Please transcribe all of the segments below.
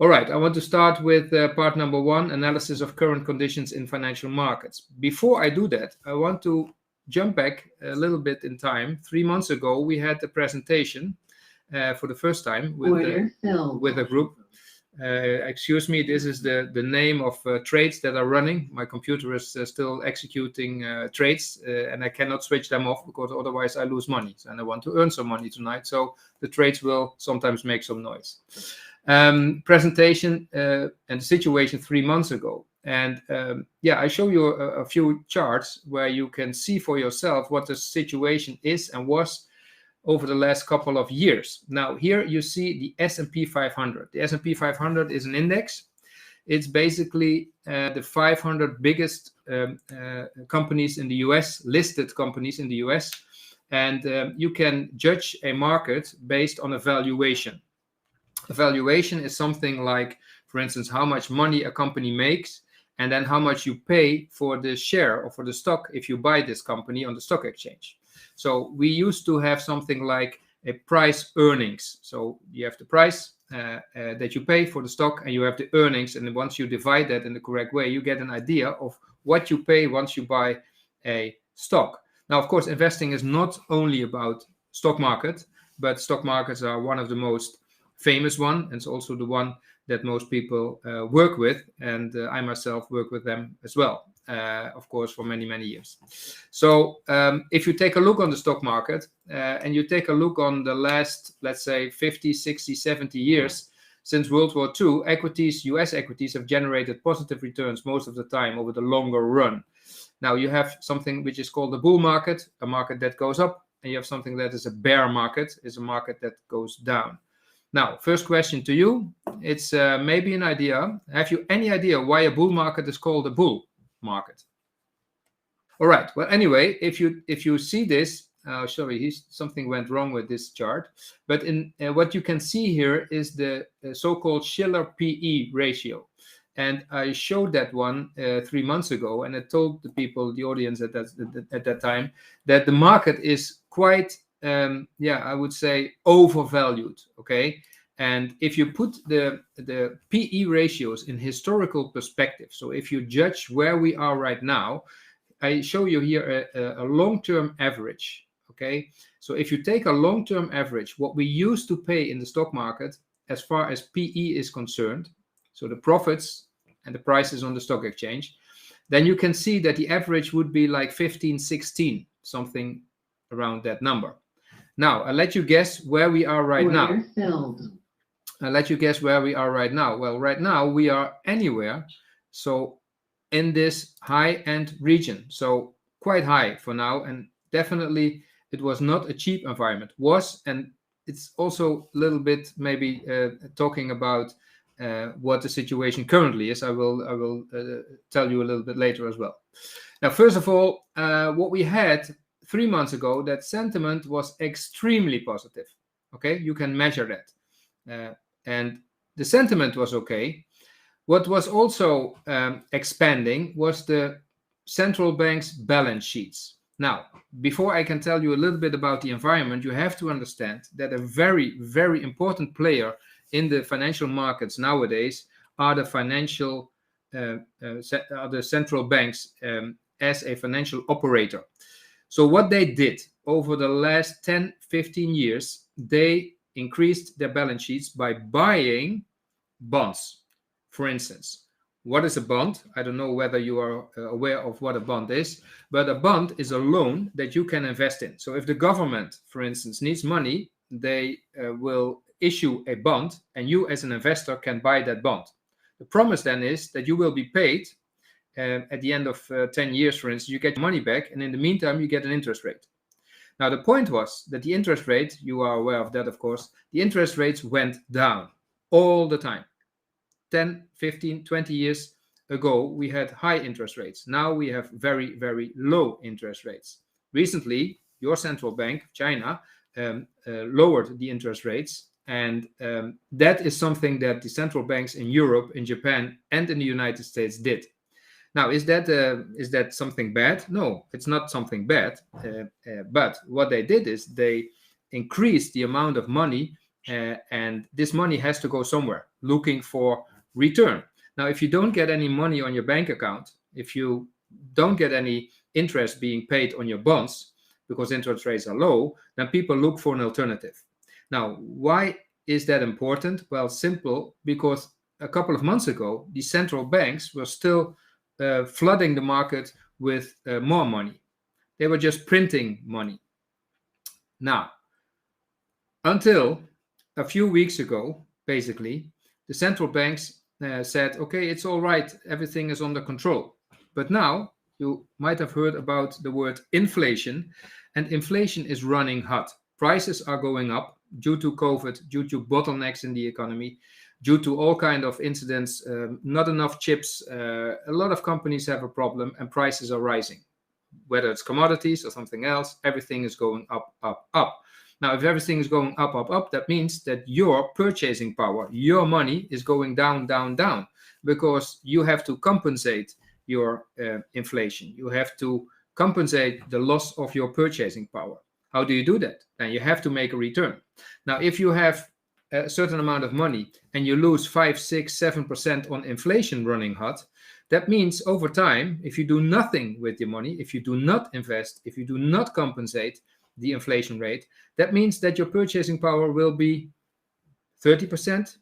All right, I want to start with part number 1, analysis of current conditions in financial markets. Before I do that, I want to jump back a little bit in time. 3 months ago, we had a presentation for the first time with a group. Excuse me, this is the name of trades that are running. My computer is still executing trades and I cannot switch them off because otherwise I lose money. And I want to earn some money tonight. So the trades will sometimes make some noise. Presentation and the situation 3 months ago. And I show you a few charts where you can see for yourself what the situation is and was over the last couple of years. Now, here you see the S&P 500. The S&P 500 is an index. It's basically the 500 biggest companies in the US, listed companies in the US. And you can judge a market based on a valuation. A valuation is something like, for instance, how much money a company makes, and then how much you pay for the share or for the stock if you buy this company on the stock exchange. So we used to have something like a price earnings. So you have the price that you pay for the stock and you have the earnings. And once you divide that in the correct way, you get an idea of what you pay once you buy a stock. Now, of course, investing is not only about stock market, but stock markets are one of the most famous one, and it's also the one that most people work with, and I myself work with them as well, of course, for many, many years. So if you take a look on the stock market and you take a look on the last, let's say, 50, 60, 70 years, since World War II, equities, US equities have generated positive returns most of the time over the longer run. Now you have something which is called the bull market, a market that goes up, and you have something that is a bear market, is a market that goes down. Now, first question to you. It's maybe an idea. Have you any idea why a bull market is called a bull market? All right. Well, anyway, if you see this, sorry, something went wrong with this chart. But in what you can see here is the so-called Shiller PE ratio. And I showed that one 3 months ago, and I told the people, the audience at that time, that the market is quite I would say overvalued, okay? And if you put the PE ratios in historical perspective, so if you judge where we are right now, I show you here a long-term average, okay? So if you take a long-term average, what we used to pay in the stock market as far as PE is concerned, so the profits and the prices on the stock exchange, then you can see that the average would be like 15, 16, something around that number. Now, I'll let you guess where we are right now. I'll let you guess where we are right now. Well, right now we are anywhere, so in this high-end region. So quite high for now, and definitely it was not a cheap environment. And it's also a little bit maybe talking about what the situation currently is. I will tell you a little bit later as well. Now, first of all, what we had 3 months ago, that sentiment was extremely positive. Okay, you can measure that. And the sentiment was okay. What was also expanding was the central bank's balance sheets. Now, before I can tell you a little bit about the environment, you have to understand that a very, very important player in the financial markets nowadays are the central banks as a financial operator. So what they did over the last 10, 15 years, they increased their balance sheets by buying bonds. For instance, what is a bond? I don't know whether you are aware of what a bond is, but a bond is a loan that you can invest in. So if the government, for instance, needs money, they will issue a bond, and you as an investor can buy that bond. The promise then is that you will be paid at the end of 10 years, for instance, you get your money back, and in the meantime, you get an interest rate. Now, the point was that the interest rate, you are aware of that, of course, the interest rates went down all the time. 10, 15, 20 years ago, we had high interest rates. Now we have very, very low interest rates. Recently, your central bank, China, lowered the interest rates, and that is something that the central banks in Europe, in Japan, and in the United States did. Now, is that something bad? No, it's not something bad. But what they did is they increased the amount of money and this money has to go somewhere looking for return. Now, if you don't get any money on your bank account, if you don't get any interest being paid on your bonds because interest rates are low, then people look for an alternative. Now, why is that important? Well, simple, because a couple of months ago, the central banks were still flooding the market with more money. They were just printing money. Now, until a few weeks ago, basically, the central banks said, okay, it's all right, everything is under control. But now, you might have heard about the word inflation, and inflation is running hot. Prices are going up due to COVID, due to bottlenecks in the economy, due to all kinds of incidents, not enough chips. A lot of companies have a problem and prices are rising. Whether it's commodities or something else, everything is going up, up, up. Now, if everything is going up, up, up, that means that your purchasing power, your money is going down, down, down, because you have to compensate your inflation. You have to compensate the loss of your purchasing power. How do you do that? Then you have to make a return. Now, if you have a certain amount of money and you lose 5, 6, 7% on inflation running hot, that means over time, if you do nothing with your money, if you do not invest, if you do not compensate the inflation rate, that means that your purchasing power will be 30%,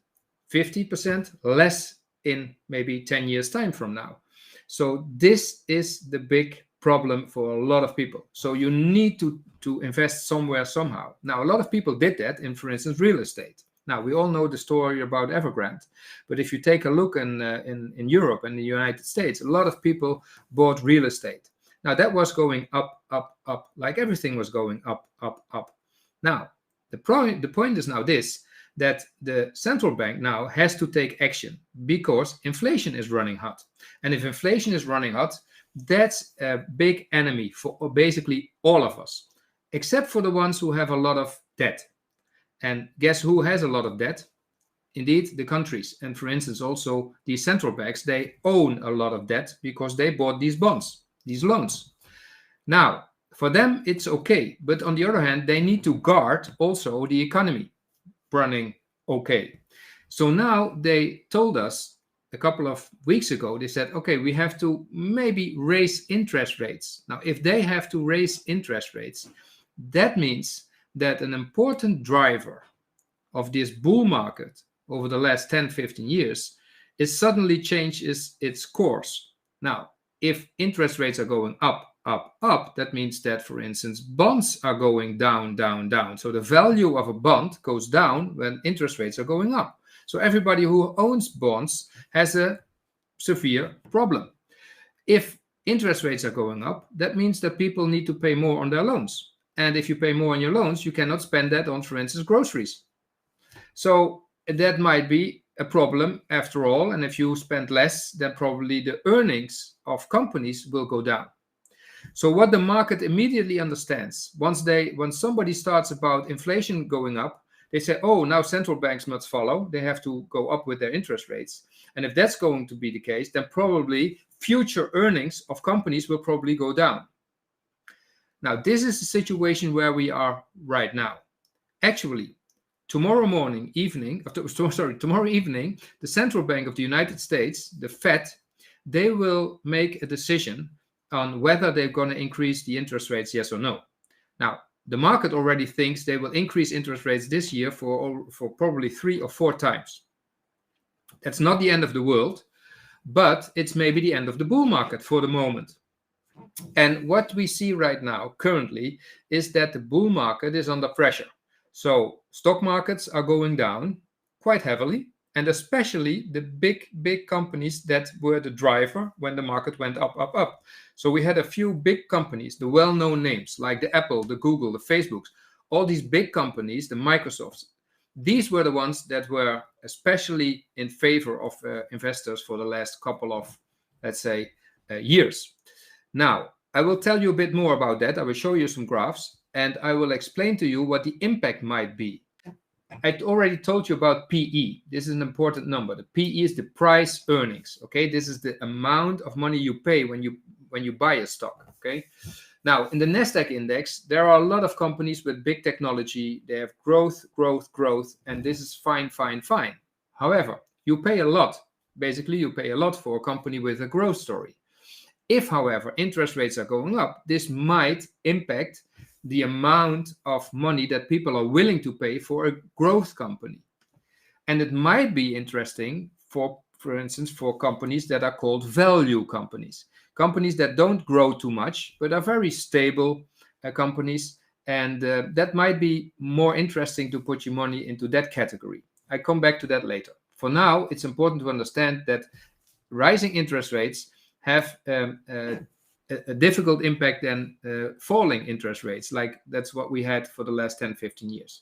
50% less in maybe 10 years' time from now. So this is the big problem for a lot of people. So you need to invest somewhere, somehow. Now, a lot of people did that in, for instance, real estate. Now, we all know the story about Evergrande, but if you take a look in Europe and the United States, a lot of people bought real estate. Now, that was going up, up, up, like everything was going up, up, up. Now, the point is now this, that the central bank now has to take action because inflation is running hot. And if inflation is running hot, that's a big enemy for basically all of us, except for the ones who have a lot of debt. And guess who has a lot of debt? Indeed, the countries. And for instance, also the central banks, they own a lot of debt because they bought these bonds, these loans. Now, for them, it's okay. But on the other hand, they need to guard also the economy running okay. So now they told us a couple of weeks ago, they said, okay, we have to maybe raise interest rates. Now, if they have to raise interest rates, that means that an important driver of this bull market over the last 10, 15 years is suddenly changes its course. Now, if interest rates are going up, up, up, that means that, for instance, bonds are going down, down, down. So the value of a bond goes down when interest rates are going up. So everybody who owns bonds has a severe problem. If interest rates are going up, that means that people need to pay more on their loans. And if you pay more on your loans, you cannot spend that on, for instance, groceries. So that might be a problem after all. And if you spend less, then probably the earnings of companies will go down. So what the market immediately understands, once somebody starts about inflation going up, they say, oh, now central banks must follow. They have to go up with their interest rates. And if that's going to be the case, then probably future earnings of companies will probably go down. Now, this is the situation where we are right now. Actually, tomorrow evening, the Central Bank of the United States, the Fed, they will make a decision on whether they're going to increase the interest rates, yes or no. Now, the market already thinks they will increase interest rates this year for probably 3 or 4 times. That's not the end of the world, but it's maybe the end of the bull market for the moment. And what we see right now currently is that the bull market is under pressure. So stock markets are going down quite heavily, and especially the big companies that were the driver when the market went up, up, up. So we had a few big companies, the well-known names like the Apple, the Google, the Facebooks, all these big companies, the Microsofts. These were the ones that were especially in favor of investors for the last couple of, let's say, years. Now, I will tell you a bit more about that. I will show you some graphs, and I will explain to you what the impact might be. I already told you about PE. This is an important number. The PE is the price earnings. Okay, this is the amount of money you pay when you buy a stock. Okay, Now, in the Nasdaq index, there are a lot of companies with big technology. They have growth, and this is fine. However, you pay a lot. Basically, you pay a lot for a company with a growth story. If, however, interest rates are going up, this might impact the amount of money that people are willing to pay for a growth company. And it might be interesting for instance, for companies that are called value companies that don't grow too much, but are very stable companies. And that might be more interesting to put your money into that category. I come back to that later. For now, it's important to understand that rising interest rates have a difficult impact than falling interest rates. Like that's what we had for the last 10, 15 years.